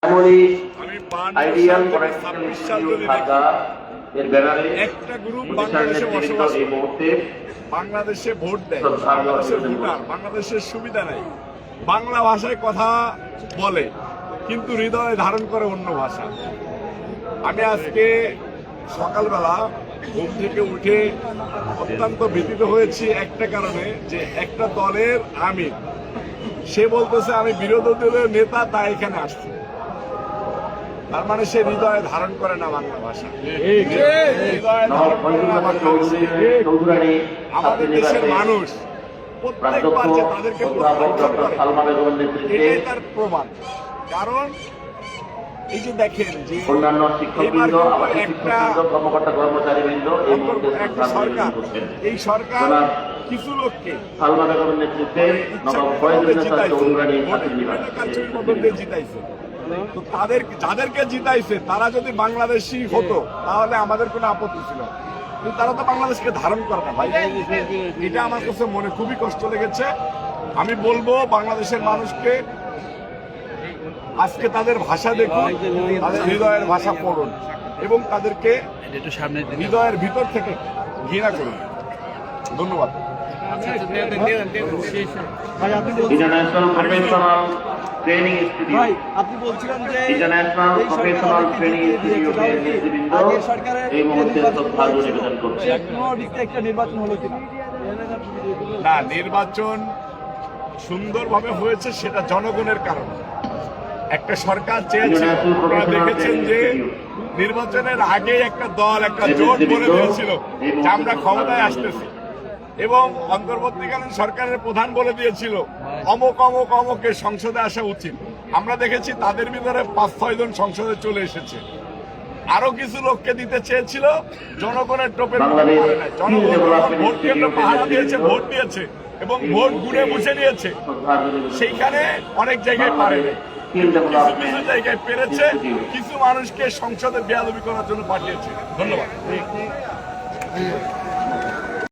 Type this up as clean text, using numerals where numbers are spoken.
Ideal political institute Dhaka এর ব্যানারে একটা গ্রুপ বাংলাদেশে বসবাস এই মুহূর্তে বাংলাদেশে ভোট দেয়, বাংলাদেশের ভোটার, বাংলাদেশের সুবিধা নাই, বাংলা ভাষায় কথা বলে কিন্তু হৃদয়ে ধারণ করে অন্য ভাষা। আমি আজকে সকালবেলা ঘুম থেকে উঠে অত্যন্ত ব্যথিত হয়েছি একটা কারণে, যে একটা দলের আমির সে বলতেছে আমি বিরোধী দলের নেতা, তাই এখানে আসছি। তার মানে সে হৃদয়ে ধারণ করে না বাংলা ভাষা, হৃদয়ে ধারণ করে না বাংলা ভাষা। আমাদের দেশের মানুষ প্রত্যেকবার যে তাদেরকে এটাই তার প্রমাণ। কারণ এই যে দেখেন যে অন্যান্য শিক্ষকবৃন্দ, আবাসিক শিক্ষকবৃন্দ, কর্মকর্তা কর্মচারীবৃন্দ একটা সরকার, এই সরকার কিছু লোককে সালমা বেগমের নেতৃত্বে নবাব ফয়েজুন্নেসা চৌধুরানী জিতাইছে। তো যাদেরকে জিতাইছে তারা যদি বাংলাদেশি হতো তাহলে আমাদের কোনো আপত্তি ছিল, কিন্তু তারা তো বাংলাদেশকে ধারণ করে না ভাই। এটা আমার কাছে মনে খুবই কষ্ট লেগেছে। আমি বলবো বাংলাদেশের মানুষকে আজকে তাদের ভাষা দেখুন, তাদের হৃদয়ের ভাষা পড়ুন এবং তাদেরকে হৃদয়ের ভিতর থেকে ঘৃণা করুন। ধন্যবাদ। ইন্টারন্যাশনাল প্রফেশনাল ট্রেনিং ইনস্টিটিউট, আপনি বলছিলেন যে ইন্টারন্যাশনাল প্রফেশনাল ট্রেনিং ইনস্টিটিউটের নেতৃবৃন্দ এই মুহূর্তে শ্রদ্ধার্ঘ নিবেদন করছে। একটা নির্বাচন হলো কিনা? না, নির্বাচন সুন্দরভাবে হয়েছে সেটা জনগণের কারণে। একটা সরকার চেয়েছে, আপনারা দেখেছেন যে নির্বাচনের আগে একটা দল একটা জোট বলে দিয়েছিল যে আমরা ক্ষমতায় আসতেছি, এবং অন্তর্বর্তীকালীন সরকারের প্রধান বলে দিয়েছিল অমুক অমুক অমুকের সংসদে আসা উচিত। আমরা দেখেছি তাদের ভিতরে 5-6 জন সংসদে চলে এসেছে। আরো কিছু লোককে দিতে চেয়েছিল, জনগণের টোপের জনগণ ভোট কেন্দ্র পাহারা দিয়েছে, ভোট দিয়েছে এবং ভোট ঘুরে মুছে নিয়েছে। সেইখানে অনেক জায়গায় পারেনি, কিছু কিছু জায়গায় পেরেছে, কিছু মানুষকে সংসদে বেয়াদবি করার জন্য পাঠিয়েছে। ধন্যবাদ।